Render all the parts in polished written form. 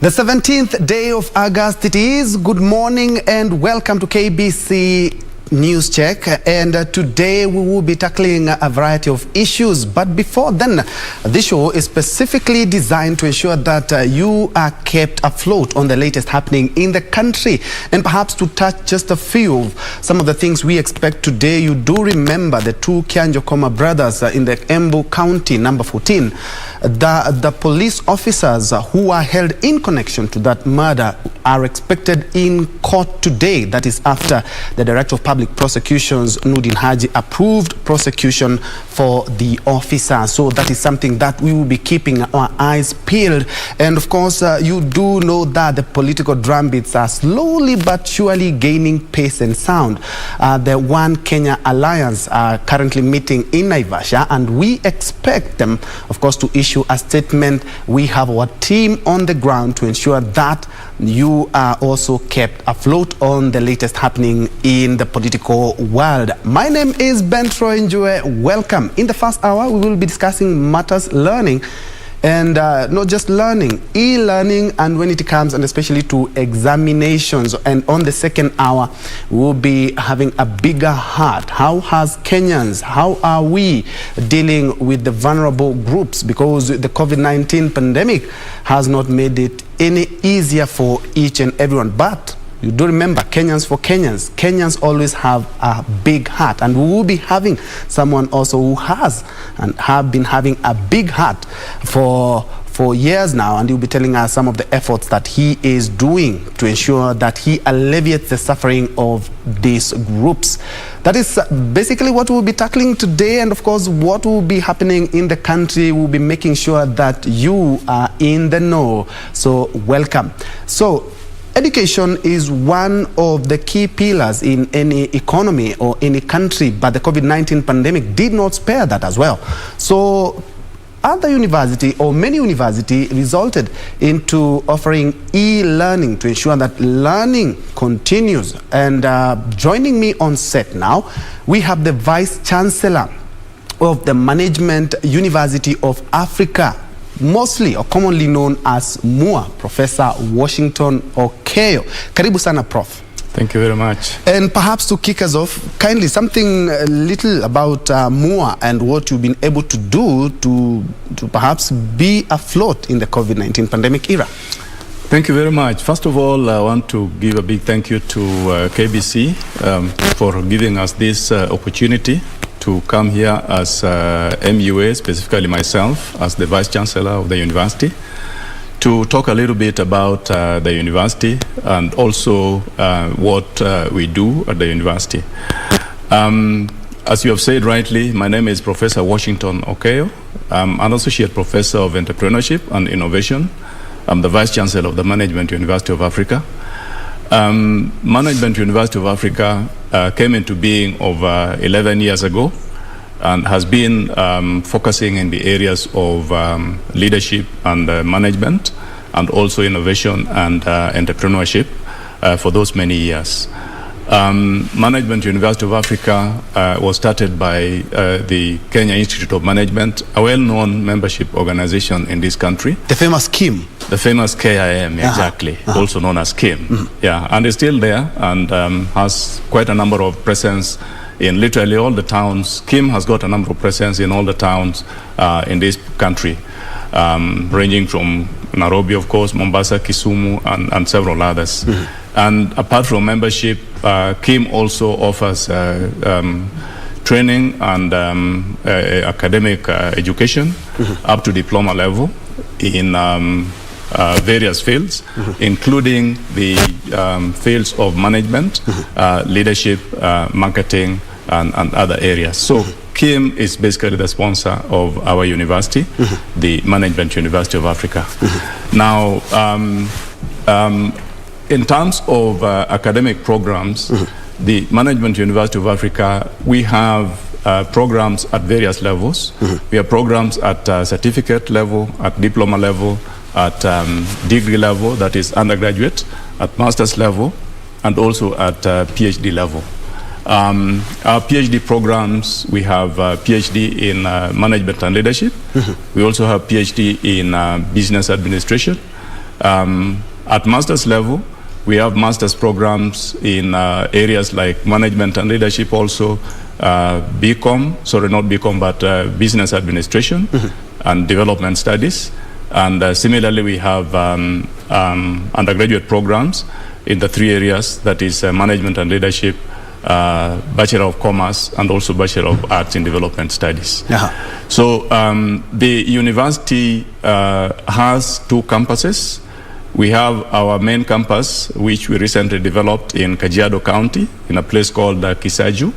The 17th day of August it is. Good morning and welcome to KBC News Check, and today we will be tackling a variety of issues. But before then, this show is specifically designed to ensure that you are kept afloat on the latest happening in the country, and perhaps to touch just a few of some of the things we expect today. You do remember the two Njue brothers in the Embu County, number 14. The police officers who are held in connection to that murder are expected in court today. That is after the Director of Public Prosecutions, Nudin Haji, approved prosecution for the officer. So that is something that we will be keeping our eyes peeled. And of course, you do know that the political drumbeats are slowly but surely gaining pace and sound. The One Kenya Alliance are currently meeting in Naivasha, and we expect them, of course, to issue a statement. We have our team on the ground to ensure that you are also kept afloat on the latest happening in the political world. My name is Njue. Welcome. In the first hour, we will be discussing matters learning, and not just learning, e-learning, and when it comes, and especially to examinations. And on the second hour, we'll be having a bigger heart. How are we dealing with the vulnerable groups? Because the COVID-19 pandemic has not made it any easier for each and everyone. But you do remember, Kenyans for Kenyans. Kenyans always have a big heart, and we will be having someone also who has and have been having a big heart for years now, and he'll be telling us some of the efforts that he is doing to ensure that he alleviates the suffering of these groups. That is basically what we'll be tackling today, and of course what will be happening in the country. We'll be making sure that you are in the know. So welcome. So education is one of the key pillars in any economy or any country, but the COVID-19 pandemic did not spare that as well. So other university or many university resulted into offering e-learning to ensure that learning continues. And joining me on set now, we have the Vice Chancellor of the Management University of Africa, mostly or commonly known as MUMA, Professor Washington Okeyo. Karibu sana, Prof. Thank you very much. And perhaps to kick us off, kindly something little about MUMA and what you've been able to do to perhaps be afloat in the COVID-19 pandemic era. Thank you very much. First of all, I want to give a big thank you to KBC for giving us this opportunity to come here as MUA, specifically myself, as the Vice Chancellor of the university, to talk a little bit about the university and also what we do at the university. As you have said rightly, my name is Professor Washington Okeyo. I'm an Associate Professor of Entrepreneurship and Innovation. I'm the Vice Chancellor of the Management University of Africa. Management University of Africa came into being over 11 years ago and has been focusing in the areas of leadership and management, and also innovation and entrepreneurship for those many years. Management University of Africa was started by the Kenya Institute of Management, a well-known membership organization in this country. The famous KIM. The famous KIM, exactly, also known as KIM. Yeah, and it's still there and has quite a number of presence in literally all the towns. KIM has got a number of presence in all the towns in this country, ranging from Nairobi, of course, Mombasa, Kisumu, and several others. And apart from membership, KIM also offers training and academic education up to diploma level in various fields, including the fields of management, leadership, marketing, and other areas. So KIM is basically the sponsor of our university, the Management University of Africa. Now, in terms of academic programs, the Management University of Africa, we have programs at various levels. We have programs at certificate level, at diploma level, at degree level, that is undergraduate, at master's level, and also at PhD level. Our PhD programs, we have PhD in management and leadership. We also have PhD in business administration. At master's level, we have master's programs in areas like management and leadership, also BCom, sorry, not BCom, but business administration and development studies. And similarly, we have undergraduate programs in the three areas, that is management and leadership, Bachelor of Commerce, and also Bachelor of Arts in Development Studies. So the university has two campuses. We have our main campus, which we recently developed in Kajiado County, in a place called Kisaju.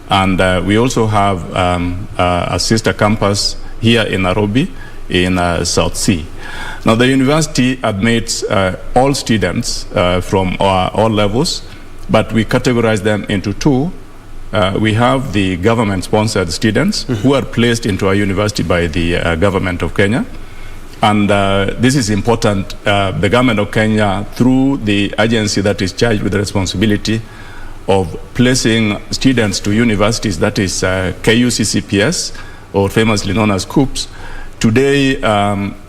And we also have a sister campus here in Nairobi, in South Sea. Now, the university admits all students from all levels, but we categorize them into two. We have the government-sponsored students who are placed into our university by the government of Kenya. And this is important. The government of Kenya, through the agency that is charged with the responsibility of placing students to universities, that is KUCCPS, or famously known as KUPS, today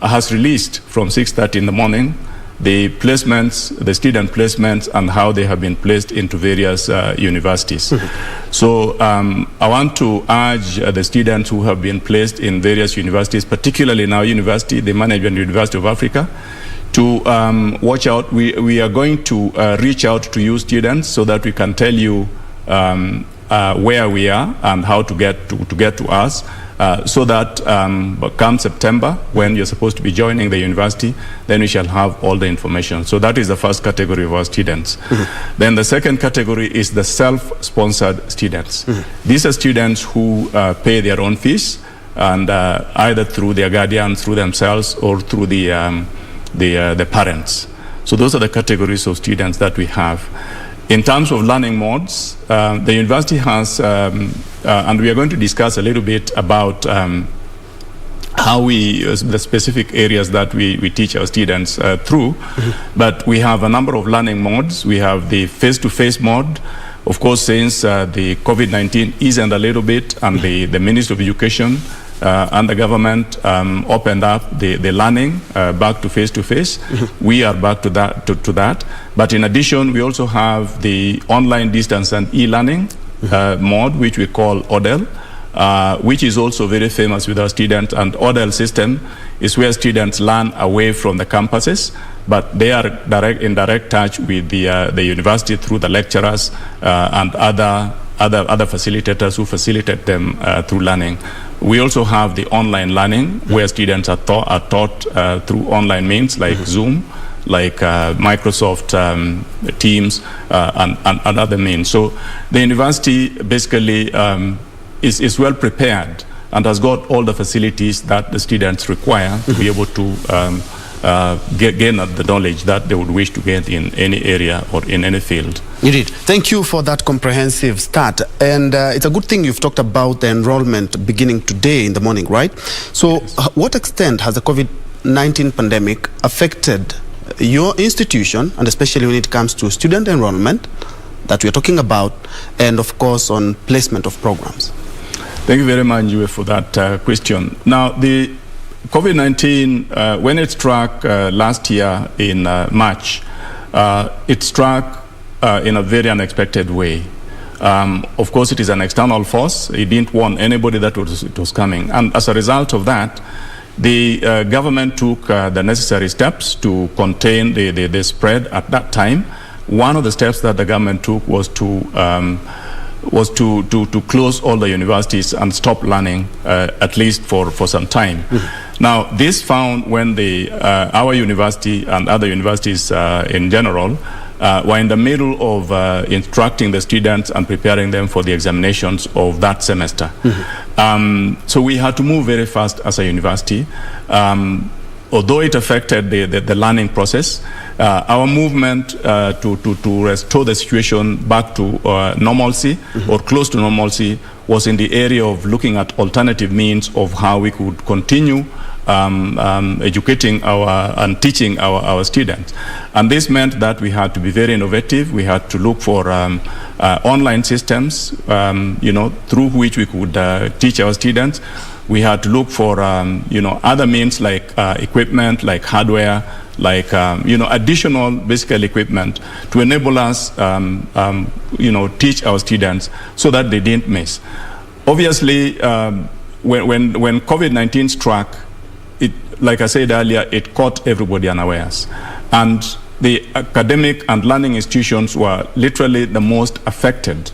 has released from 6:30 in the morning the placements, the student placements, and how they have been placed into various universities. So I want to urge the students who have been placed in various universities, particularly in our university, the Management University of Africa, to watch out. We are going to reach out to you students so that we can tell you where we are and how to get to us, so that come September, when you're supposed to be joining the university, then we shall have all the information. So that is the first category of our students. Then the second category is the self-sponsored students. These are students who pay their own fees, and either through their guardians, through themselves, or through the parents. So those are the categories of students that we have. In terms of learning modes, the university has, and we are going to discuss a little bit about how the specific areas that we teach our students through, but we have a number of learning modes. We have the face-to-face mode. Of course, since the COVID-19 eased a little bit, and the Ministry of Education and the government opened up the learning back to face-to-face. We are back to that. But in addition, we also have the online distance and e-learning mode, which we call ODEL, which is also very famous with our students. And ODEL system is where students learn away from the campuses, but they are in direct touch with the university through the lecturers and other facilitators who facilitate them through learning. We also have the online learning, where students are taught through online means like Zoom, like Microsoft Teams, and other means. So the university basically is well prepared and has got all the facilities that the students require to be able to gain the knowledge that they would wish to gain in any area or in any field. Indeed. Thank you for that comprehensive start. And it's a good thing you've talked about the enrollment beginning today in the morning, right? So what extent has the COVID-19 pandemic affected your institution, and especially when it comes to student enrollment that we're talking about, and of course on placement of programs? Thank you very much, Njue, for that question. Now, the COVID-19, when it struck last year in March, it struck in a very unexpected way. Of course, it is an external force. It didn't warn anybody that it was coming. And as a result of that, the government took the necessary steps to contain the spread at that time. One of the steps that the government took was to close all the universities and stop learning, at least for some time. Now, this found when our university and other universities in general were in the middle of instructing the students and preparing them for the examinations of that semester. So we had to move very fast as a university. Although it affected the learning process, Our movement to restore the situation back to normalcy or close to normalcy was in the area of looking at alternative means of how we could continue educating and teaching our students. And this meant that we had to be very innovative. We had to look for online systems, through which we could teach our students. We had to look for, other means like equipment, like hardware, like, additional basic equipment to enable us, teach our students so that they didn't miss. Obviously, when COVID-19 struck, like I said earlier, it caught everybody unawares. And the academic and learning institutions were literally the most affected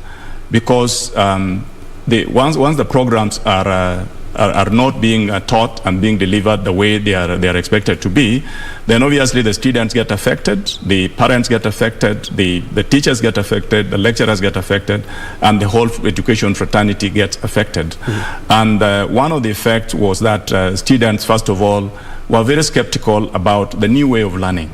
because once the programs are not being taught and being delivered the way they are expected to be, then obviously the students get affected, the parents get affected, the teachers get affected, the lecturers get affected, and the whole education fraternity gets affected. And one of the effects was that students, first of all, were very skeptical about the new way of learning.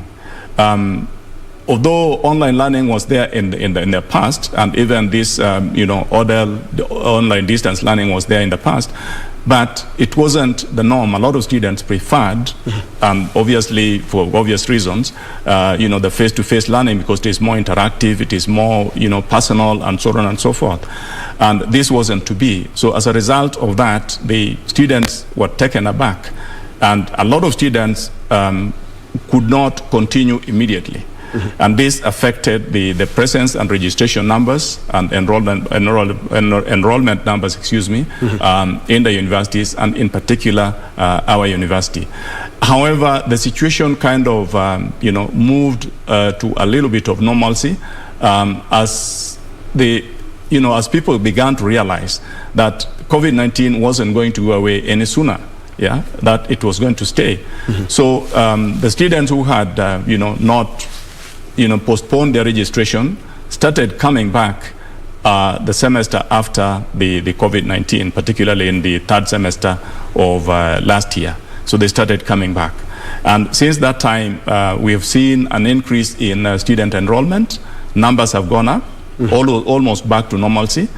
Although online learning was there in the past, and even this other online distance learning was there in the past, but it wasn't the norm. A lot of students preferred, and obviously for obvious reasons, the face-to-face learning because it is more interactive, it is more personal, and so on and so forth. And this wasn't to be. So as a result of that, the students were taken aback, and a lot of students could not continue immediately. And this affected the presence and registration numbers and enrollment numbers, in the universities, and in particular our university. However, the situation kind of moved to a little bit of normalcy as people began to realize that COVID-19 wasn't going to go away any sooner. Yeah, that it was going to stay. So the students who had not postponed their registration started coming back the semester after the COVID-19, particularly in the third semester of last year. So they started coming back. And since that time, we have seen an increase in student enrollment. Numbers have gone up, almost back to normalcy.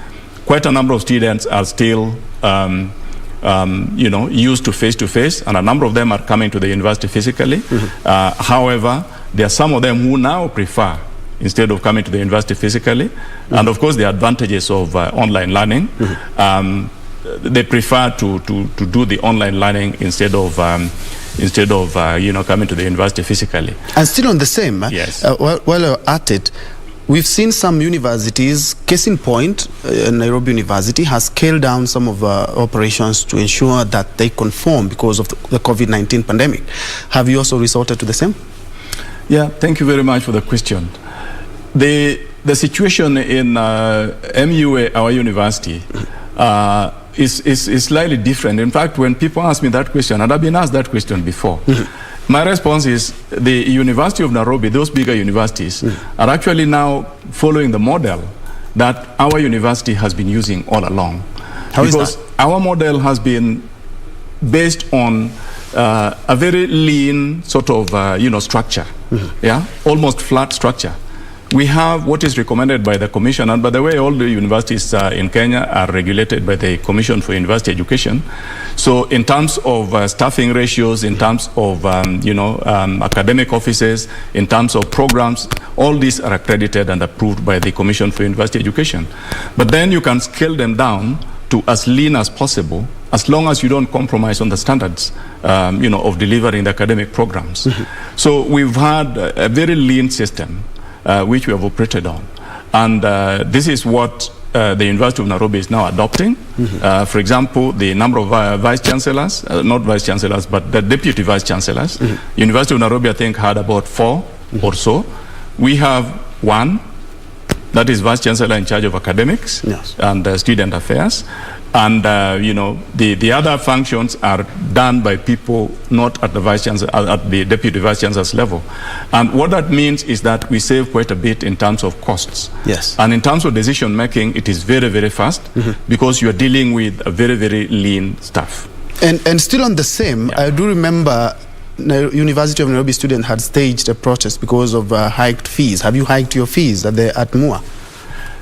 Quite a number of students are still used to face-to-face, and a number of them are coming to the university physically. However, there are some of them who now prefer, instead of coming to the university physically, and of course the advantages of online learning, they prefer to do the online learning instead of coming to the university physically. And still on the same, yes. While you're at it, we've seen some universities, case in point, Nairobi University has scaled down some of operations to ensure that they conform because of the COVID-19 pandemic. Have you also resorted to the same? Yeah, thank you very much for the question. The situation in MUA, our university, is slightly different. In fact, when people ask me that question, and I've been asked that question before, my response is the University of Nairobi, those bigger universities, are actually now following the model that our university has been using all along. How is that? Our model has been based on a very lean sort of structure, almost flat structure. We have what is recommended by the Commission, and by the way, all the universities in Kenya are regulated by the Commission for University Education. So in terms of staffing ratios, in terms of academic offices, in terms of programs, all these are accredited and approved by the Commission for University Education. But then you can scale them down to as lean as possible, as long as you don't compromise on the standards of delivering the academic programs. So we've had a very lean system which we have operated on. And this is what the University of Nairobi is now adopting. For example, the number of vice chancellors, not vice chancellors, but the deputy vice chancellors. University of Nairobi, I think, had about 4 or so. We have 1, that is vice chancellor in charge of academics and student affairs. And the other functions are done by people not at the vice chancellor, at the deputy vice chancellor's level. And what that means is that we save quite a bit in terms of costs. Yes. And in terms of decision making, it is very, very fast because you are dealing with a very, very lean staff. And still on the same, I do remember University of Nairobi students had staged a protest because of hiked fees. Have you hiked your fees at MUA?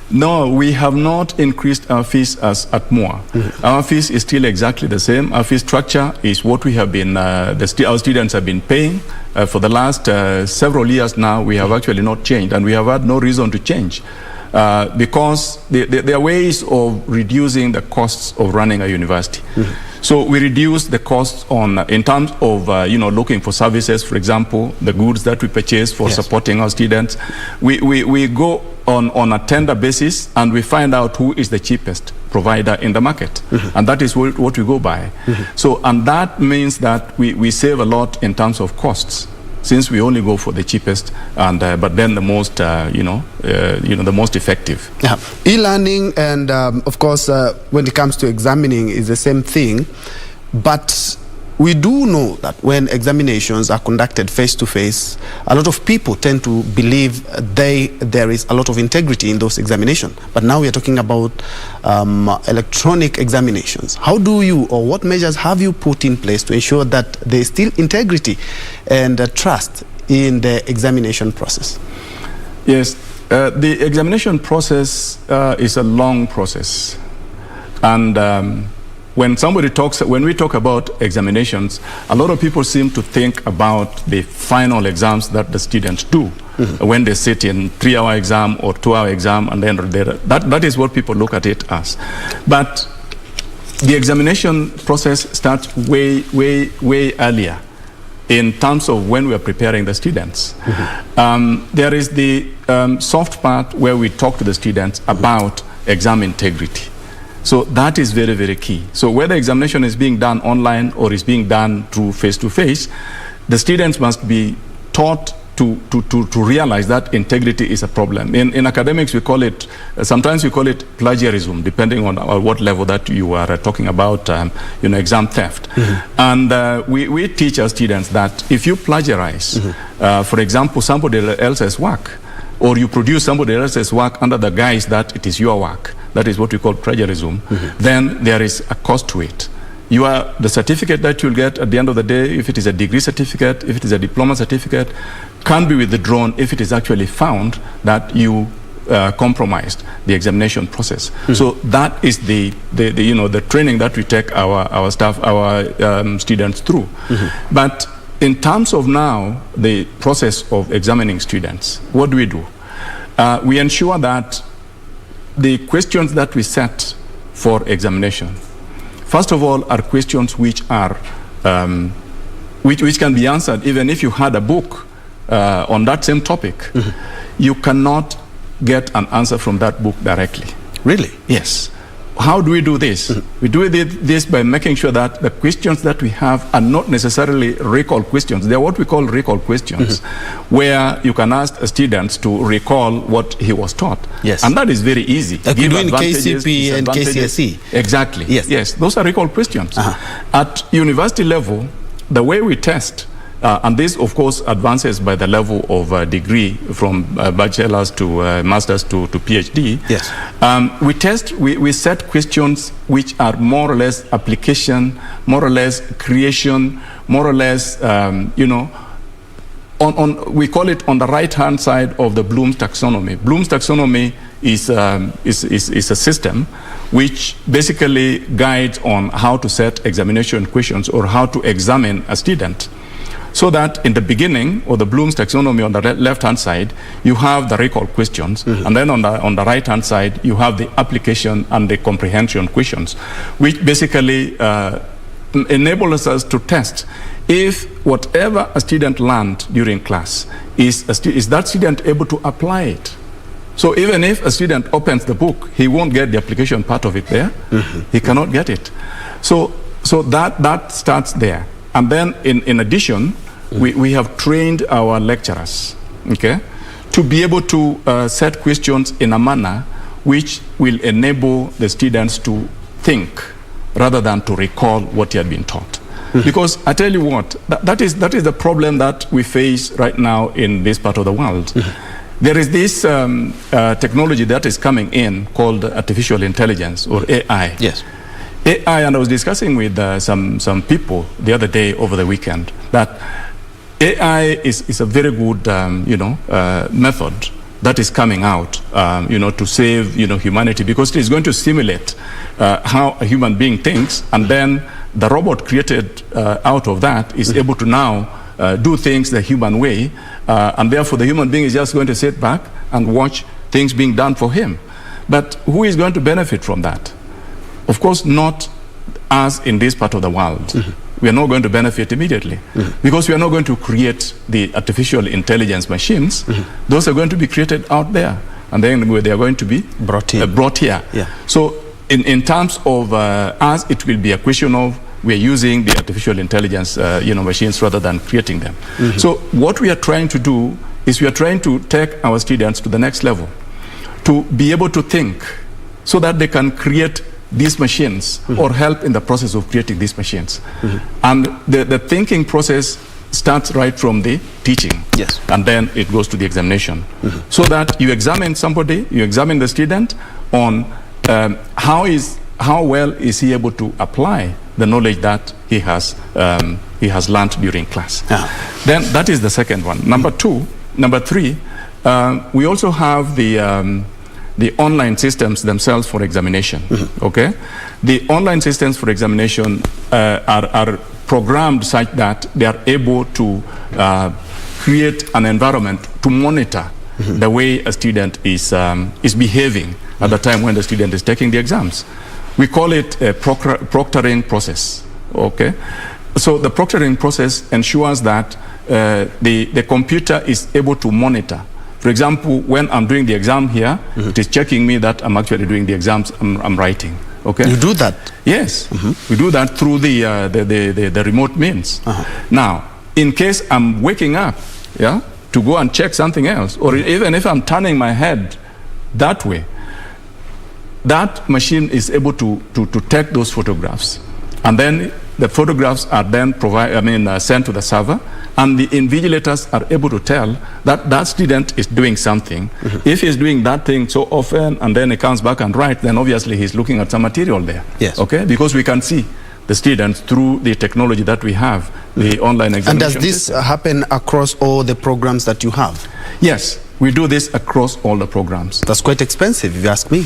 No, we have not increased our fees as at MUA. Our fees is still exactly the same. Our fee structure is what we have been, our students have been paying for the last several years now. We have actually not changed, and we have had no reason to change because there are ways of reducing the costs of running a university. So we reduce the costs in terms of looking for services, for example, the goods that we purchase for supporting our students. We go on a tender basis, and we find out who is the cheapest provider in the market, and that is what we go by. So, and that means that we save a lot in terms of costs, since we only go for the cheapest, and but then the most the most effective. Yeah. E-learning and of course when it comes to examining is the same thing, but we do know that when examinations are conducted face-to-face, a lot of people tend to believe there is a lot of integrity in those examinations. But now we are talking about electronic examinations. How do you, or what measures have you put in place to ensure that there is still integrity and trust in the examination process? Yes, the examination process is a long process, and when we talk about examinations, a lot of people seem to think about the final exams that the students do when they sit in 3-hour exam or 2-hour exam, and then that is what people look at it as. But the examination process starts way earlier in terms of when we are preparing the students. There is the soft part where we talk to the students about exam integrity. So that is very, very key. So whether examination is being done online or is being done through face-to-face, the students must be taught to realize that integrity is a problem. In academics, we call it, sometimes we call it plagiarism, depending on what level that you are talking about, exam theft. And we teach our students that if you plagiarize, for example, somebody else's work, or you produce somebody else's work under the guise that it is your work, that is what we call plagiarism, then there is a cost to it. The certificate that you'll get at the end of the day, if it is a degree certificate, if it is a diploma certificate, can be withdrawn if it is actually found that you compromised the examination process. So that is the training that we take our staff, our students through. But in terms of now the process of examining students, what do? We ensure that the questions that we set for examination, first of all, are questions which are which can be answered even if you had a book on that same topic. You cannot get an answer from that book directly. Really? Yes. How do we do this? We do this by making sure that the questions that we have are not necessarily recall questions. They are what we call recall questions, where you can ask students to recall what he was taught. Yes. And that is very easy. Like we do in KCP and KCSE. Exactly. Yes. Yes. Those are recall questions. At university level, the way we test, and this, of course, advances by the level of degree from bachelor's to master's to PhD. Yes. We set questions which are more or less application, more or less creation, more or less, we call it on the right-hand side of the Bloom's taxonomy. Bloom's taxonomy is a system which basically guides on how to set examination questions or how to examine a student. So that in the beginning, or the Bloom's taxonomy on the left-hand side, you have the recall questions, and then on the right-hand side, you have the application and the comprehension questions, which basically enables us to test if whatever a student learned during class, is that student able to apply it. So even if a student opens the book, he won't get the application part of it there. He cannot get it. So that starts there. And then in addition, we have trained our lecturers, to be able to set questions in a manner which will enable the students to think rather than to recall what he had been taught. Because I tell you what, that is the problem that we face right now in this part of the world. There is this technology that is coming in called artificial intelligence, or AI. Yes. AI, and I was discussing with some people the other day over the weekend that AI is a very good, method that is coming out, to save, humanity, because it is going to simulate how a human being thinks, and then the robot created out of that is able to now do things the human way, and therefore the human being is just going to sit back and watch things being done for him. But who is going to benefit from that? Of course, not us in this part of the world. We are not going to benefit immediately because we are not going to create the artificial intelligence machines. Those are going to be created out there, and then they are going to be brought here. Yeah. So in terms of us, it will be a question of we are using the artificial intelligence machines rather than creating them. So what we are trying to do is we are trying to take our students to the next level, to be able to think so that they can create these machines or help in the process of creating these machines. And the thinking process starts right from the teaching, and then it goes to the examination. So that you examine somebody, you examine the student on how well is he able to apply the knowledge that he has learned during class. Then that is the second one. Number three, we also have the online systems themselves for examination. Okay, the online systems for examination are programmed such that they are able to create an environment to monitor the way a student is behaving at the time when the student is taking the exams. We call it a proctoring process. Okay, so the proctoring process ensures that the computer is able to monitor. For example, when I'm doing the exam here, it is checking me that I'm actually doing the exams I'm writing. Okay. You do that? Yes, we do that through the remote means. Now, in case I'm waking up, to go and check something else, or even if I'm turning my head that way, that machine is able to take those photographs, and then the photographs are then sent to the server, and the invigilators are able to tell that that student is doing something. If he's doing that thing so often and then he comes back and writes, then obviously he's looking at some material there. Yes. Okay, because we can see the students through the technology that we have, the online examination. And does this happen across all the programs that you have? Yes, we do this across all the programs. That's quite expensive, if you ask me.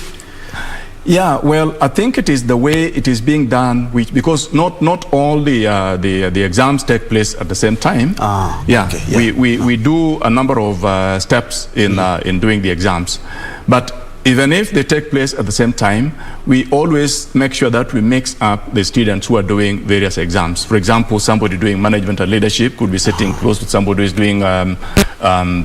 Yeah, well, I think it is the way it is being done, because not all the exams take place at the same time. Okay, we do a number of steps in doing the exams, but even if they take place at the same time, we always make sure that we mix up the students who are doing various exams. For example, somebody doing management and leadership could be sitting close to somebody who is doing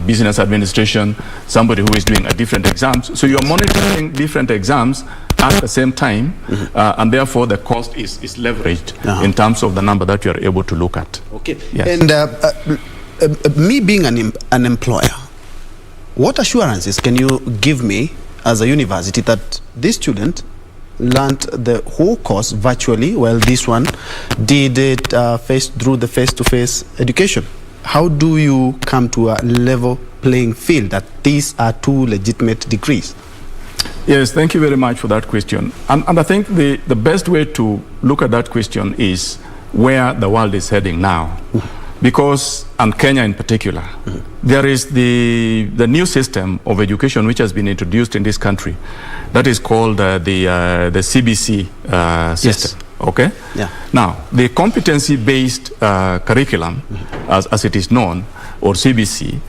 business administration, somebody who is doing a different exams. So you're monitoring different exams at the same time, and therefore the cost is leveraged in terms of the number that you are able to look at. Okay. Yes. And me being an employer, what assurances can you give me as a university that this student learned the whole course virtually, while this one did it through the face-to-face education? How do you come to a level playing field that these are two legitimate degrees? Yes, thank you very much for that question. And I think the best way to look at that question is where the world is heading now. Because, and Kenya in particular, there is the new system of education which has been introduced in this country that is called the CBDC system. Okay? Yeah. Now, the competency-based curriculum, as it is known, or CBC,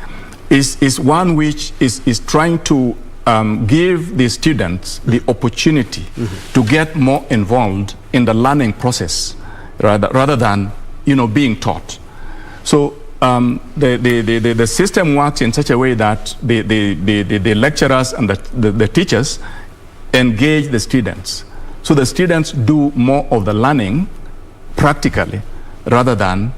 is one which is trying to give the students the opportunity to get more involved in the learning process rather than being taught. So the system works in such a way that the lecturers and the teachers engage the students. So the students do more of the learning practically rather than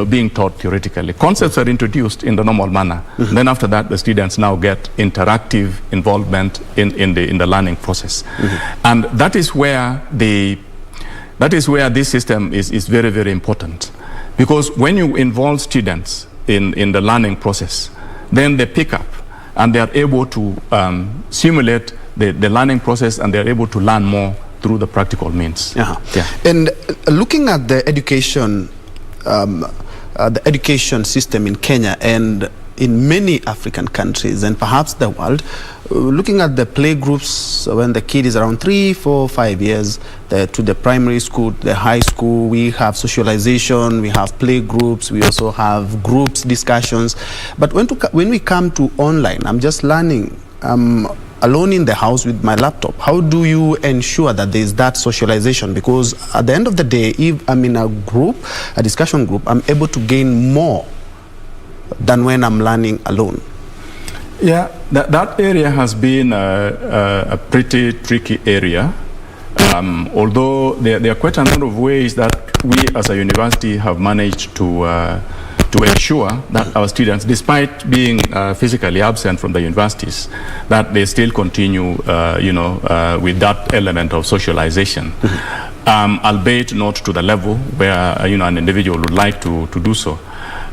being taught theoretically. Concepts are introduced in the normal manner. Then after that, the students now get interactive involvement in the learning process. And that is where this system is very, very important. Because when you involve students in the learning process, then they pick up and they are able to simulate the learning process, and they are able to learn more through the practical means. Yeah. And looking at the education system in Kenya and in many African countries and perhaps the world, looking at the play groups when the kid is around 3, 4, 5 years, to the primary school, the high school, we have socialization, we have play groups, we also have groups discussions. But when we come to online, I'm just learning, alone in the house with my laptop. How do you ensure that there is that socialization? Because at the end of the day, if I'm in a group, a discussion group, I'm able to gain more than when I'm learning alone. Yeah, that area has been a pretty tricky area. Although there are quite a number of ways that we as a university have managed to ensure that our students, despite being physically absent from the universities, that they still continue, with that element of socialization, albeit not to the level where an individual would like to do so.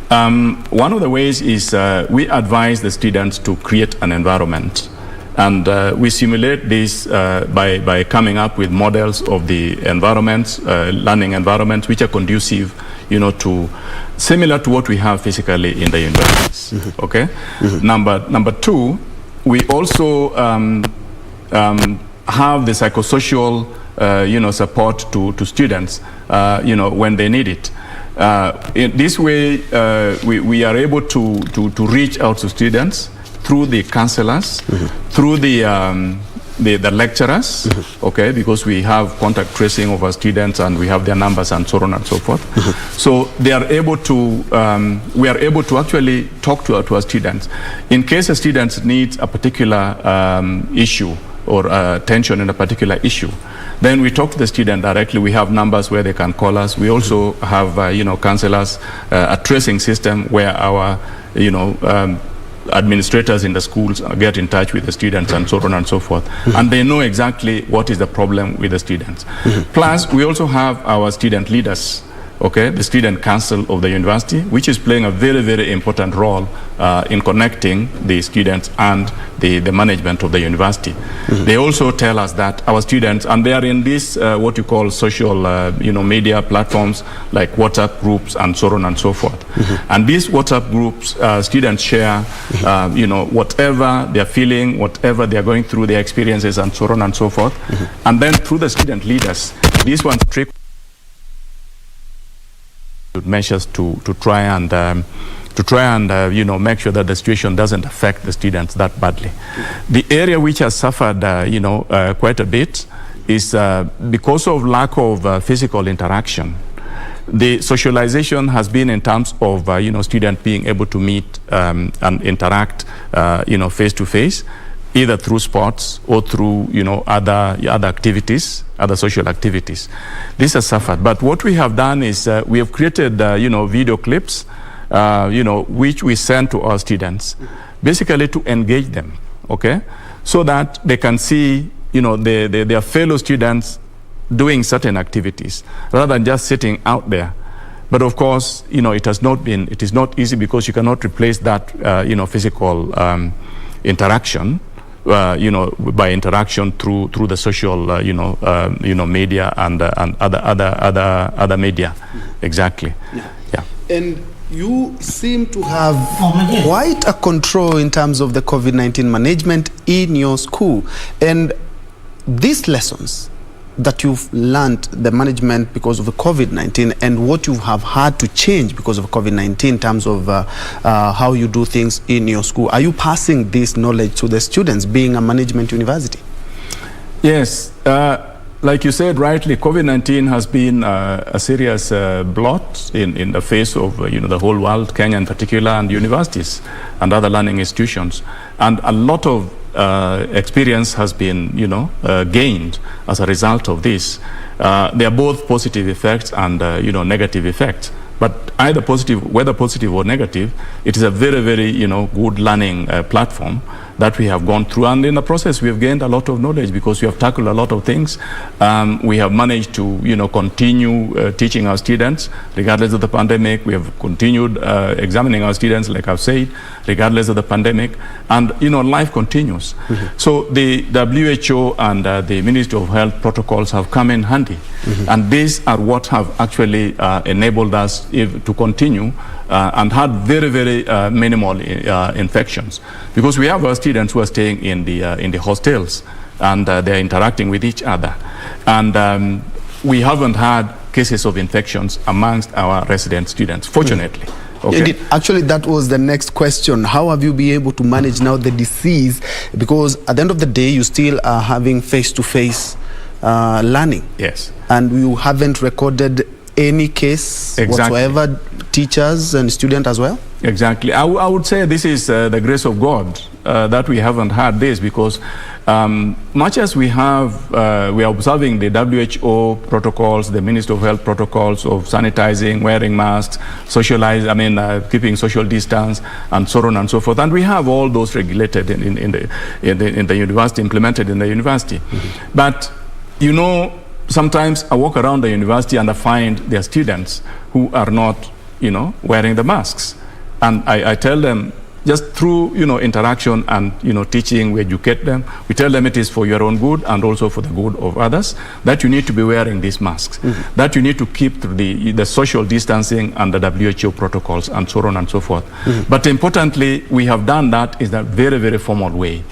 One of the ways is we advise the students to create an environment, and we simulate this by coming up with models of the environments, learning environments, which are conducive, to similar to what we have physically in the universities. Okay. Number two, we also have the psychosocial, support to students, when they need it. In this way, we are able to reach out to students through the counselors, through the lecturers, okay, because we have contact tracing of our students and we have their numbers and so on and so forth. So they are able to, we are able to actually talk to our students. In case a student needs a particular issue or attention in a particular issue, then we talk to the student directly. We have numbers where they can call us. We also have, counselors, a tracing system where our, administrators in the schools get in touch with the students and so on and so forth. And they know exactly what is the problem with the students. Plus, we also have our student leaders, okay, the student council of the university, which is playing a very, very important role in connecting the students and the management of the university. They also tell us that our students, and they are in this, what you call social, media platforms like WhatsApp groups and so on and so forth. And these WhatsApp groups, students share, whatever they're feeling, whatever they're going through, their experiences and so on and so forth. And then through the student leaders, these ones trick measures to try and make sure that the situation doesn't affect the students that badly. The area which has suffered quite a bit is because of lack of physical interaction. The socialization has been in terms of students being able to meet and interact face to face, either through sports or through other activities, other social activities. This has suffered. But what we have done is we have created video clips, which we send to our students, basically to engage them, okay, so that they can see their fellow students doing certain activities rather than just sitting out there. But of course, it is not easy because you cannot replace that physical interaction. By interaction through the social, media and other media, exactly. Yeah. And you seem to have quite a control in terms of the COVID-19 management in your school, and these lessons that you've learned, the management because of the COVID-19, and what you have had to change because of COVID-19 in terms of how you do things in your school. Are you passing this knowledge to the students, being a management university? Yes. Like you said rightly, COVID-19 has been a serious blot in the face of the whole world, Kenya in particular, and universities and other learning institutions. And a lot of experience has been, gained as a result of this. There are both positive effects and, negative effects. But whether positive or negative, it is a very, very, good learning platform that we have gone through. And in the process, we have gained a lot of knowledge because we have tackled a lot of things. We have managed to, continue teaching our students regardless of the pandemic. We have continued examining our students, like I've said, regardless of the pandemic. And, life continues. So the WHO and the Ministry of Health protocols have come in handy. And these are what have actually enabled us to continue and had very, very minimal infections. Because we have our students who are staying in the hostels and they're interacting with each other. And we haven't had cases of infections amongst our resident students, fortunately. Okay. Indeed. Actually, that was the next question. How have you been able to manage now the disease? Because at the end of the day, you still are having face-to-face learning. Yes. And you haven't recorded any case whatsoever, teachers and students as well? Exactly. I would say this is the grace of God that we haven't had this, because much as we are observing the WHO protocols, the Ministry of Health protocols of sanitizing, wearing masks, keeping social distance, and so on and so forth. And we have all those regulated in the university, implemented in the university. But, sometimes I walk around the university and I find there are students who are not, wearing the masks. And I tell them, just through, interaction and, teaching, we educate them. We tell them it is for your own good and also for the good of others, that you need to be wearing these masks, that you need to keep the social distancing and the WHO protocols and so on and so forth. But importantly, we have done that in a very, very formal way.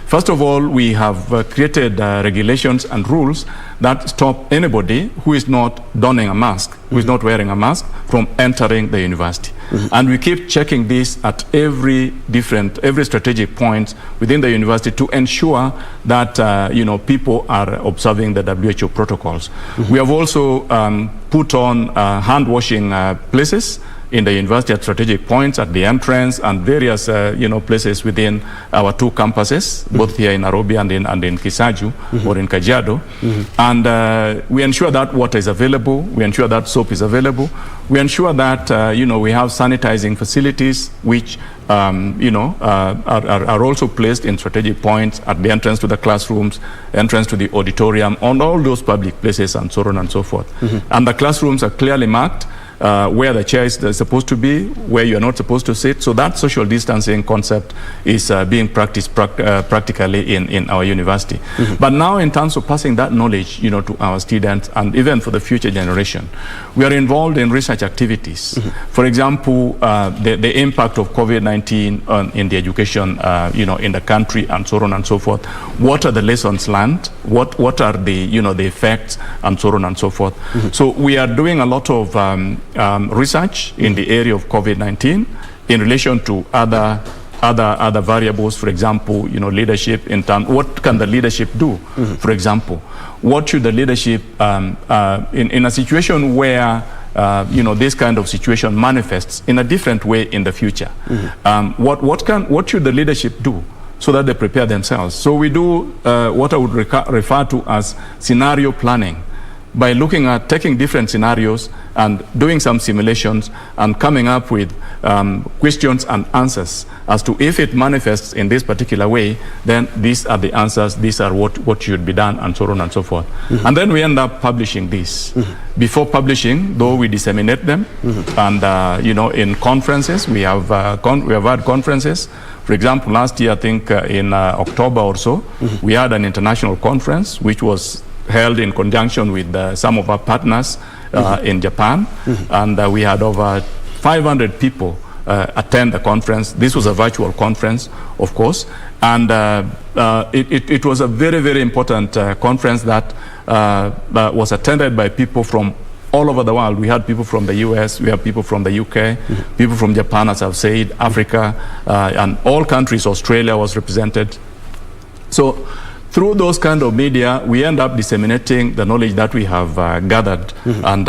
First of all, we have created regulations and rules that stop anybody who is not donning a mask, who is not wearing a mask, from entering the university. And we keep checking this at every strategic point within the university to ensure that people are observing the WHO protocols. We have also put on hand washing places in the university at strategic points, at the entrance, and various places within our two campuses, both here in Nairobi and in Kisaju or in Kajiado. And we ensure that water is available. We ensure that soap is available. We ensure that we have sanitizing facilities which are also placed in strategic points at the entrance to the classrooms, entrance to the auditorium, on all those public places, and so on and so forth. And the classrooms are clearly marked. Where the chair is supposed to be, where you're not supposed to sit. So that social distancing concept is being practiced practically in our university. But now, in terms of passing that knowledge, to our students and even for the future generation, we are involved in research activities. For example, the impact of COVID-19 in the education, in the country, and so on and so forth. What are the lessons learned? What are the the effects, and so on and so forth. So we are doing a lot of research in the area of COVID-19 in relation to other variables. For example, leadership in terms, what can the leadership do? For example, what should the leadership in a situation where this kind of situation manifests in a different way in the future? What should the leadership do so that they prepare themselves? So we do what I would refer to as scenario planning, by looking at taking different scenarios and doing some simulations and coming up with questions and answers as to if it manifests in this particular way, then these are the answers, these are what should be done, and so on and so forth. And then we end up publishing this. Before publishing, though, we disseminate them, and in conferences, we have had conferences. For example, last year, I think in October or so, we had an international conference which was held in conjunction with some of our partners in Japan, and we had over 500 people attend the conference. This was a virtual conference, of course, and it was a very, very important conference that was attended by people from all over the world. We had people from the US, we have people from the UK, people from Japan, as I've said, Africa, and all countries. Australia was represented. So through those kind of media, we end up disseminating the knowledge that we have gathered and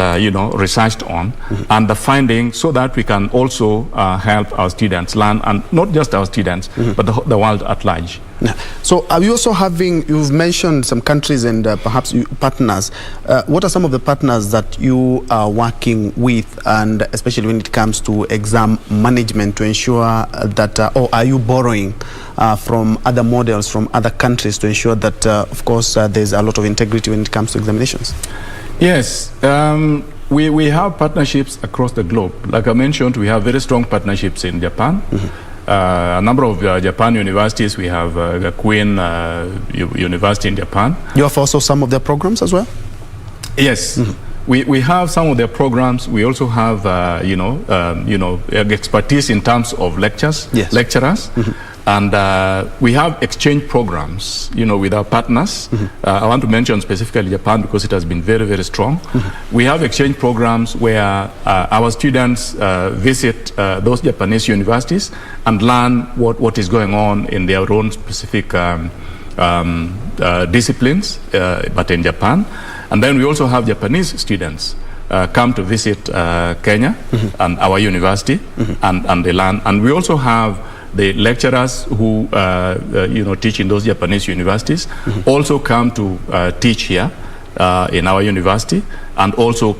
researched on, and the findings, so that we can also help our students learn, and not just our students, but the world at large. So are you also you've mentioned some countries and perhaps partners. What are some of the partners that you are working with, and especially when it comes to exam management, to ensure that, or are you borrowing from other models from other countries to ensure that, of course, there's a lot of integrity when it comes to examinations? Yes. We have partnerships across the globe. Like I mentioned, we have very strong partnerships in Japan. A number of Japan universities. We have Queen University in Japan. You have also some of their programs as well? Yes. We have some of their programs. We also have, expertise in terms of lecturers. And we have exchange programs, with our partners. I want to mention specifically Japan because it has been very, very strong. We have exchange programs where our students visit those Japanese universities and learn what is going on in their own specific disciplines, but in Japan. And then we also have Japanese students come to visit Kenya and our university, and they learn. And we also have the lecturers who teach in those Japanese universities also come to teach here in our university, and also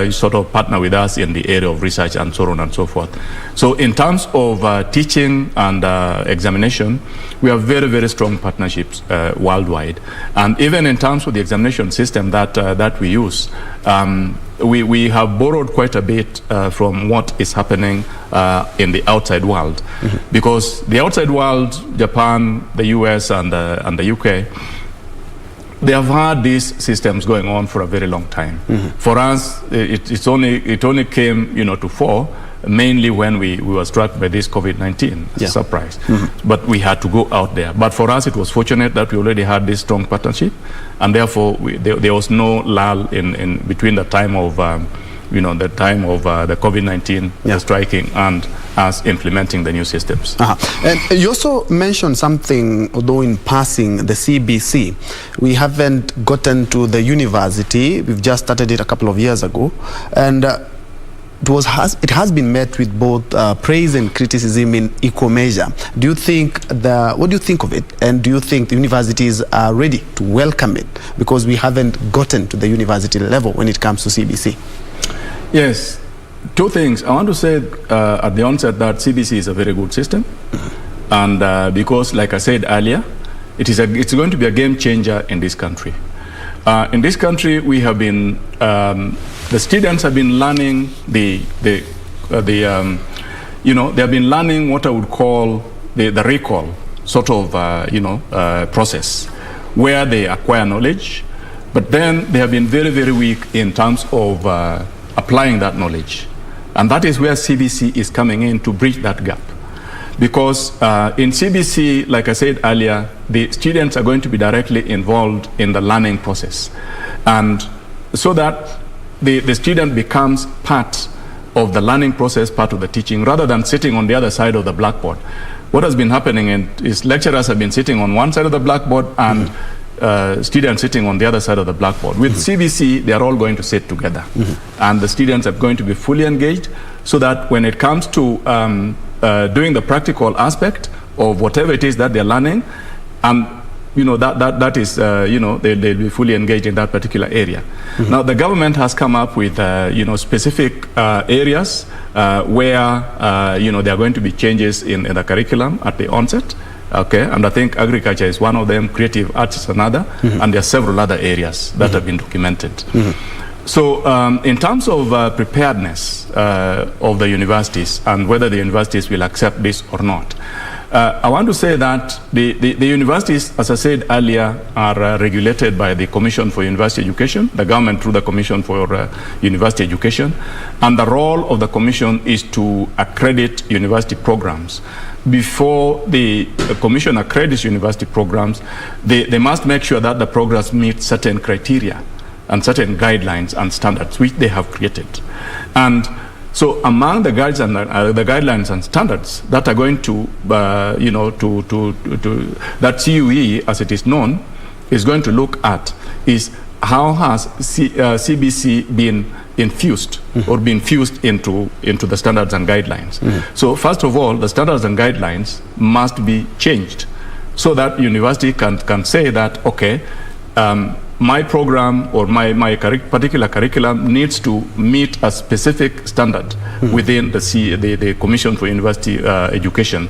sort of partner with us in the area of research and so on and so forth. So in terms of teaching and examination, we have very, very strong partnerships worldwide. And even in terms of the examination system that we use, we have borrowed quite a bit from what is happening in the outside world. Because the outside world, Japan, the US, and the UK, they have had these systems going on for a very long time. For us, it only came to fore mainly when we were struck by this COVID-19 surprise. But we had to go out there. But for us, it was fortunate that we already had this strong partnership, and therefore there was no lull in between the time of the COVID-19 striking and us implementing the new systems. And you also mentioned something, although in passing, the CBC. We haven't gotten to the university. We've just started it a couple of years ago, and it has been met with both praise and criticism in equal measure. What do you think of it, and do you think the universities are ready to welcome it? Because we haven't gotten to the university level when it comes to CBC. Yes, two things. I want to say at the onset that CBC is a very good system, and because, like I said earlier, it's going to be a game changer in this country. In this country, we have been the students have been learning they have been learning what I would call the recall sort of process, where they acquire knowledge, but then they have been very, very weak in terms of applying that knowledge. And that is where CBC is coming in to bridge that gap. Because in CBC, like I said earlier, the students are going to be directly involved in the learning process. And so that the student becomes part of the learning process, part of the teaching, rather than sitting on the other side of the blackboard. What has been happening is lecturers have been sitting on one side of the blackboard and students sitting on the other side of the blackboard. With CBC, they are all going to sit together. And the students are going to be fully engaged, so that when it comes to doing the practical aspect of whatever it is that they're learning, and that is, they'll be fully engaged in that particular area. Now, the government has come up with, specific areas where, there are going to be changes in the curriculum at the onset. Okay, and I think agriculture is one of them, creative arts is another, and there are several other areas that have been documented. So in terms of preparedness of the universities and whether the universities will accept this or not, I want to say that the universities, as I said earlier, are regulated by the Commission for University Education, the government through the Commission for University Education, and the role of the Commission is to accredit university programs. Before the Commission accredits university programs, they must make sure that the programs meet certain criteria and certain guidelines and standards which they have created. And so among the guidelines and standards that are going to, that CUE, as it is known, is going to look at is how has CBC been infused or been fused into the standards and guidelines. So first of all, the standards and guidelines must be changed so that university can say that, okay, my program or my particular curriculum needs to meet a specific standard within the Commission for University Education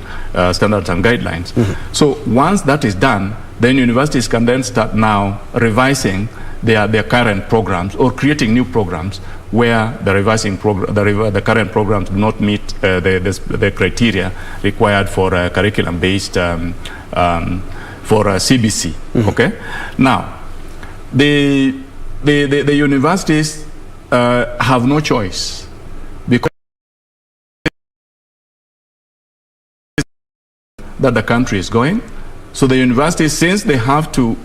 standards and guidelines. So once that is done, then universities can then start now revising their current programs or creating new programs where the current programs do not meet the criteria required for curriculum-based for CBC. Okay, now the universities have no choice, because that the country is going. So the universities, since they have to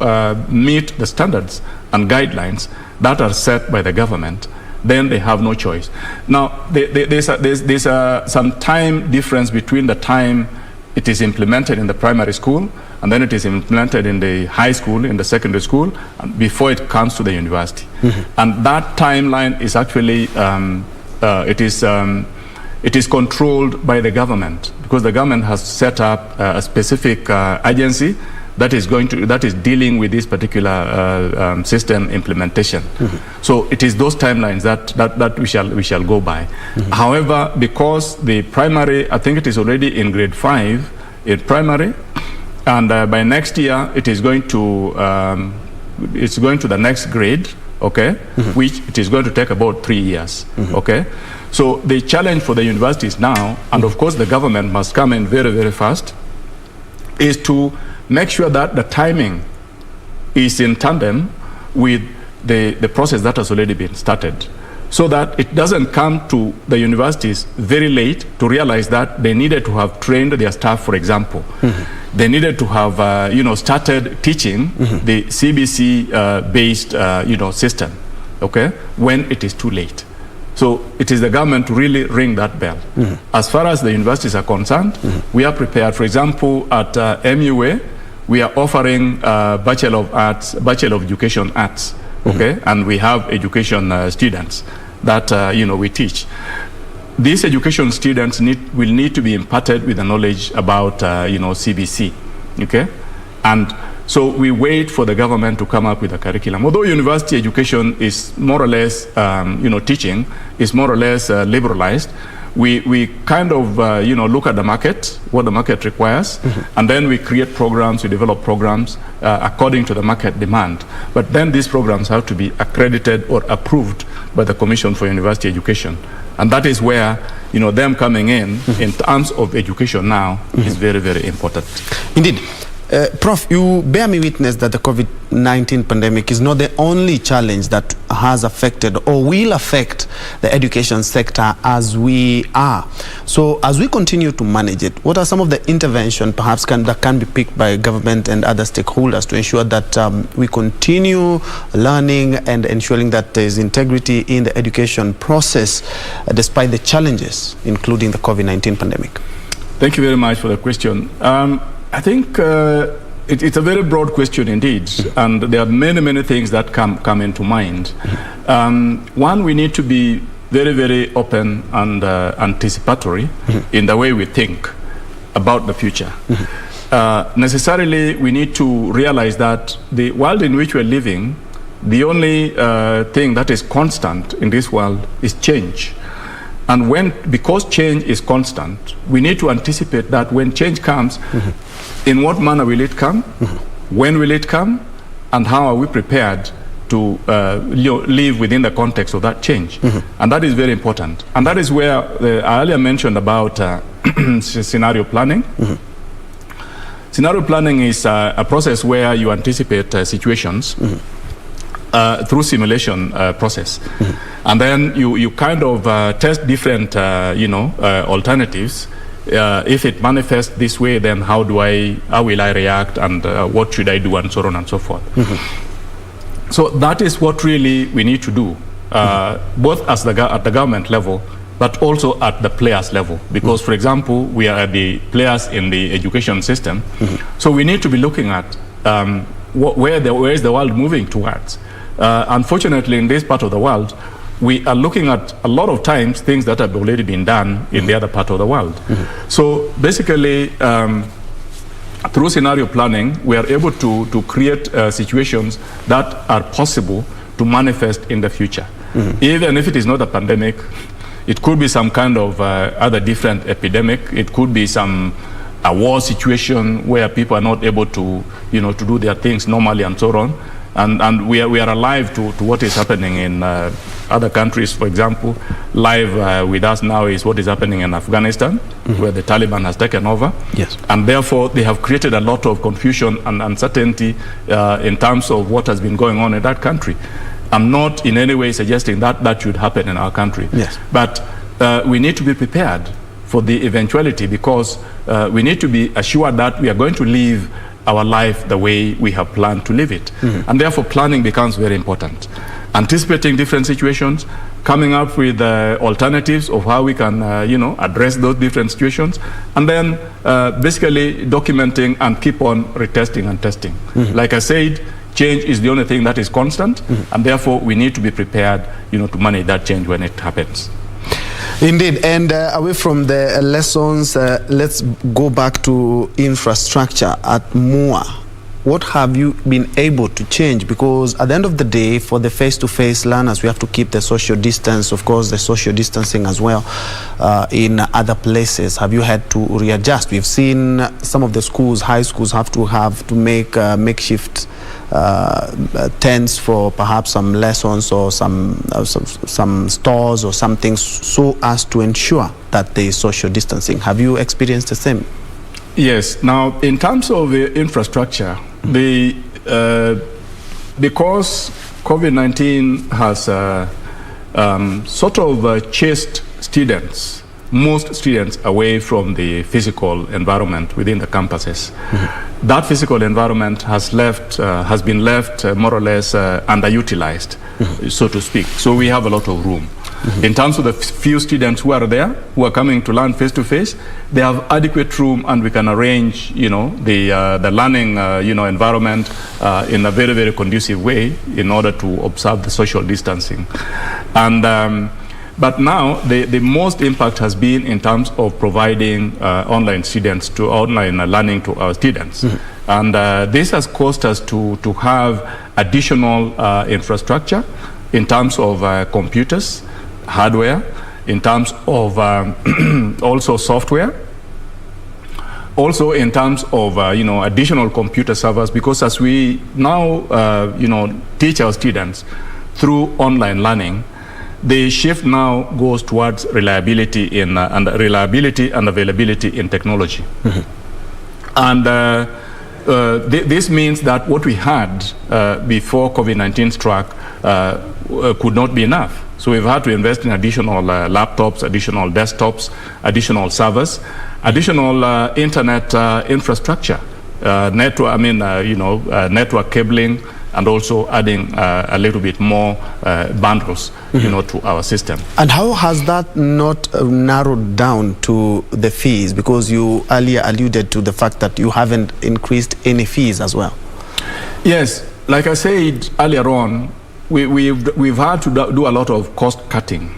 meet the standards and guidelines that are set by the government, then they have no choice. Now, there's some time difference between the time it is implemented in the primary school and then it is implemented in the high school, in the secondary school, before it comes to the university. And that timeline is actually, it is controlled by the government, because the government has set up a specific agency that is dealing with this particular system implementation. So it is those timelines that we shall go by. However, because the primary, I think it is already in grade 5 in primary, and by next year it is going to the next grade, okay, which it is going to take about 3 years, okay. So the challenge for the universities now, and of course the government must come in very, very fast, is to make sure that the timing is in tandem with the process that has already been started, so that it doesn't come to the universities very late to realize that they needed to have trained their staff, for example. They needed to have started teaching the CBC based system, okay, when it is too late. So it is the government to really ring that bell. As far as the universities are concerned, we are prepared. For example, at MUA, we are offering Bachelor of Arts, Bachelor of Education Arts, okay, and we have education students that we teach. These education students will need to be imparted with the knowledge about CBC, okay, and so we wait for the government to come up with a curriculum. Although university education is more or less, teaching is more or less liberalized, we kind of, look at the market, what the market requires, and then we create programs, we develop programs according to the market demand. But then these programs have to be accredited or approved by the Commission for University Education. And that is where, them coming in terms of education now is very, very important. Indeed. Prof, you bear me witness that the COVID-19 pandemic is not the only challenge that has affected or will affect the education sector as we are. So as we continue to manage it, what are some of the interventions perhaps that can be picked by government and other stakeholders to ensure that we continue learning and ensuring that there is integrity in the education process despite the challenges, including the COVID-19 pandemic? Thank you very much for the question. I think it's a very broad question indeed, and there are many, many things that come into mind. One, we need to be very, very open and anticipatory in the way we think about the future. Necessarily, we need to realize that the world in which we're living, the only thing that is constant in this world is change. And because change is constant, we need to anticipate that when change comes, in what manner will it come, when will it come, and how are we prepared to live within the context of that change. And that is very important. And that is where I earlier mentioned about scenario planning. Scenario planning is a process where you anticipate situations through simulation process. And then you kind of test different, alternatives. If it manifests this way, then how will I react, and what should I do, and so on and so forth. So that is what really we need to do, both at the government level, but also at the players level. Because, for example, we are the players in the education system. So we need to be looking at where is the world moving towards. Unfortunately, in this part of the world, we are looking at a lot of times things that have already been done in the other part of the world. So basically, through scenario planning, we are able to create situations that are possible to manifest in the future. Even if it is not a pandemic, it could be some kind of other different epidemic. It could be a war situation where people are not able to, to do their things normally and so on. And we are alive to what is happening in other countries. For example, live with us now is what is happening in Afghanistan, where the Taliban has taken over. Yes. And therefore, they have created a lot of confusion and uncertainty in terms of what has been going on in that country. I'm not in any way suggesting that that should happen in our country. Yes. But we need to be prepared for the eventuality, because we need to be assured that we are going to live our life the way we have planned to live it. And therefore, planning becomes very important. Anticipating different situations, coming up with alternatives of how we can, address those different situations, and then basically documenting and keep on retesting and testing. Like I said, change is the only thing that is constant, and therefore we need to be prepared, to manage that change when it happens. Indeed, and away from the lessons, let's go back to infrastructure at MUMA. What have you been able to change? Because at the end of the day, for the face-to-face learners, we have to keep the social distance, of course, the social distancing as well in other places. Have you had to readjust? We've seen some of the schools, high schools, have to make makeshift tents for perhaps some lessons or some stores or something, so as to ensure that there is social distancing. Have you experienced the same? Yes. Now, in terms of infrastructure, because COVID-19 has sort of chased most students away from the physical environment within the campuses. That physical environment has been left more or less underutilized, so to speak. So we have a lot of room. In terms of the few students who are there, who are coming to learn face-to-face, they have adequate room, and we can arrange, the learning, environment in a very, very conducive way in order to observe the social distancing. And but now the most impact has been in terms of providing online learning to our students. And this has caused us to have additional infrastructure in terms of computers, hardware, in terms of also software, also in terms of additional computer servers, because as we now teach our students through online learning, the shift now goes towards reliability and availability in technology. And this means that what we had before COVID-19 struck could not be enough. So we've had to invest in additional laptops, additional desktops, additional servers, additional internet infrastructure, network cabling, and also adding a little bit more bundles, to our system. And how has that not narrowed down to the fees? Because you earlier alluded to the fact that you haven't increased any fees as well. Yes, like I said earlier on, we've had to do a lot of cost cutting.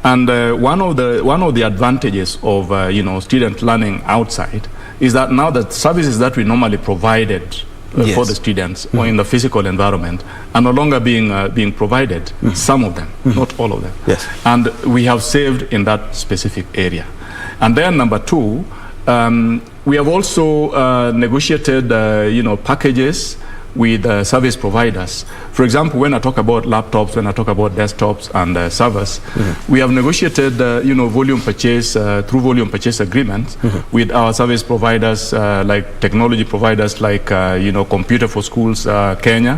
And one of the advantages of student learning outside is that now the services that we normally provided for the students or in the physical environment are no longer being provided. Some of them, not all of them. Yes. And we have saved in that specific area. And then number two, we have also negotiated packages with service providers. For example, when I talk about laptops, when I talk about desktops and servers, we have negotiated volume purchase through volume purchase agreements with our service providers, like technology providers like Computer for Schools Kenya,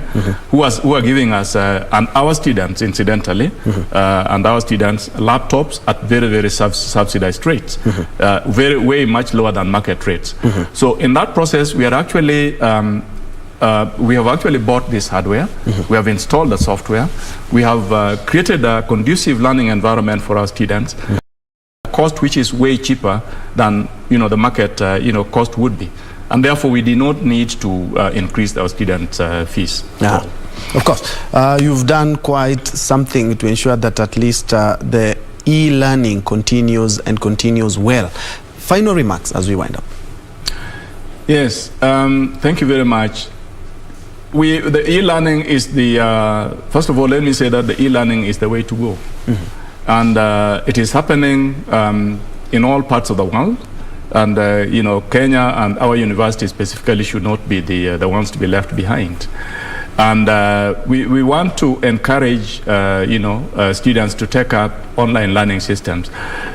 who are giving us and our students, incidentally, and our students laptops at very, very subsidized rates, way much lower than market rates. So in that process, we are actually we have actually bought this hardware. We have installed the software. We have created a conducive learning environment for our students, cost which is way cheaper than the market cost would be, and therefore we do not need to increase our student fees. Yeah. Of course, you've done quite something to ensure that at least the e-learning continues and continues well. Final remarks as we wind up. Yes, thank you very much. The e-learning is first of all, let me say that the e-learning is the way to go. And it is happening in all parts of the world. And, Kenya and our university specifically should not be the ones to be left behind. And we want to encourage, students to take up online learning systems.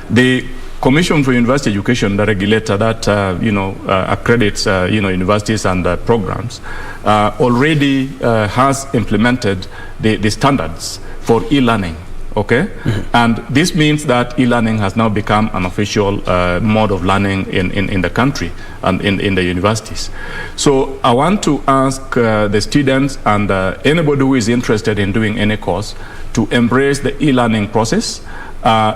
The Commission for University Education, the regulator that, accredits, universities and programs, already has implemented the standards for e-learning. Okay, and this means that e-learning has now become an official mode of learning in the country and in the universities. So I want to ask the students and anybody who is interested in doing any course to embrace the e-learning process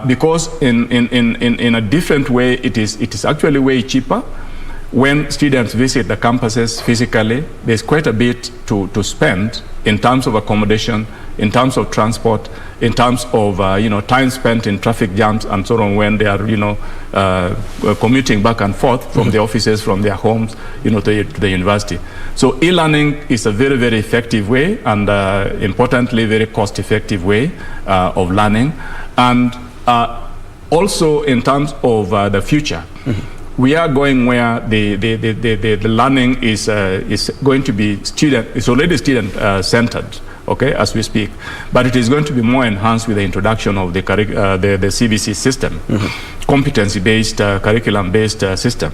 because in a different way, it is actually way cheaper. When students visit the campuses physically, there's quite a bit to spend in terms of accommodation, in terms of transport, in terms of time spent in traffic jams and so on when they are commuting back and forth from the offices, from their homes, to the university. So e-learning is a very, very effective way and importantly, very cost-effective way of learning. And also in terms of the future. We are going where the learning is going to be it's already student-centered, okay, as we speak, but it is going to be more enhanced with the introduction of the CBC system, competency-based, curriculum-based system.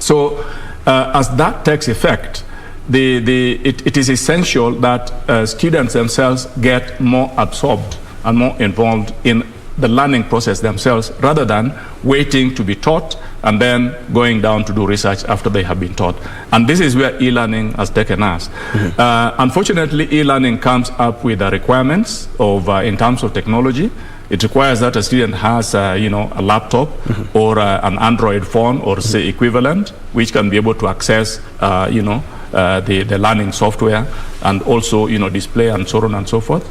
So as that takes effect, it is essential that students themselves get more absorbed and more involved in the learning process themselves rather than waiting to be taught and then going down to do research after they have been taught. And this is where e-learning has taken us. Unfortunately, e-learning comes up with the requirements of, in terms of technology. It requires that a student has, a laptop or an Android phone or say equivalent, which can be able to access, the learning software and also, display and so on and so forth.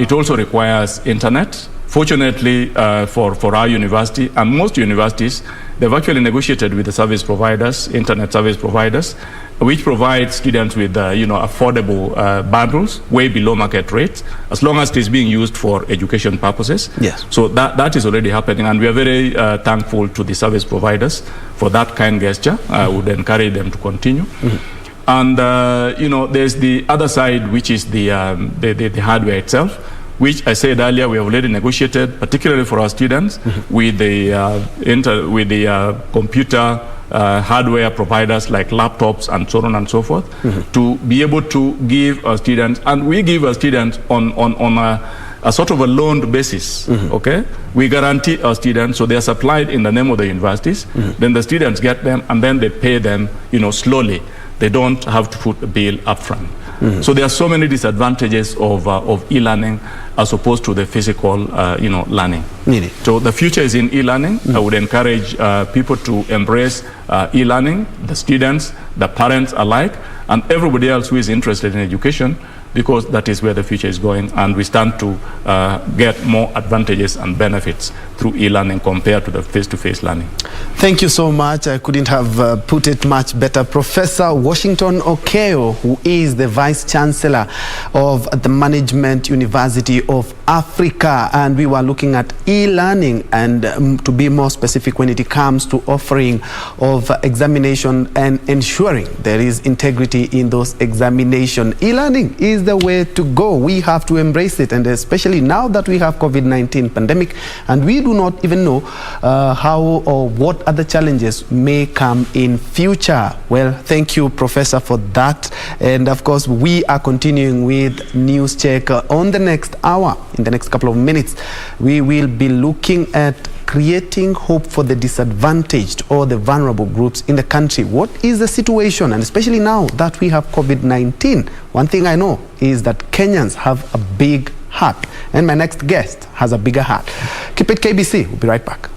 It also requires internet. Fortunately for our university and most universities, they've actually negotiated with the service providers, internet service providers, which provide students with affordable bundles way below market rates, as long as it is being used for education purposes. Yes. So that is already happening, and we are very thankful to the service providers for that kind gesture. I would encourage them to continue. And there's the other side, which is the hardware itself, which I said earlier, we have already negotiated, particularly for our students, with the computer hardware providers like laptops and so on and so forth, to be able to give our students, and we give our students on a sort of a loaned basis, okay? We guarantee our students, so they are supplied in the name of the universities, then the students get them, and then they pay them, slowly. They don't have to put a bill up front. So there are so many disadvantages of e-learning as opposed to the physical, learning. So the future is in e-learning. I would encourage people to embrace e-learning, the students, the parents alike, and everybody else who is interested in education, because that is where the future is going, and we stand to get more advantages and benefits through e-learning compared to the face-to-face learning. Thank you so much. I couldn't have put it much better. Professor Washington Okeyo, who is the Vice Chancellor of the Management University of Africa, and we were looking at e-learning and to be more specific when it comes to offering of examination and ensuring there is integrity in those examinations. E-learning is the way to go. We have to embrace it, and especially now that we have COVID-19 pandemic and we do not even know how or what other challenges may come in future. Well, thank you, Professor, for that. And of course, we are continuing with News Check on the next hour. In the next couple of minutes, we will be looking at creating hope for the disadvantaged or the vulnerable groups in the country. What is the situation? And especially now that we have COVID-19, one thing I know is that Kenyans have a big heart. And my next guest has a bigger heart. Keep it KBC. We'll be right back.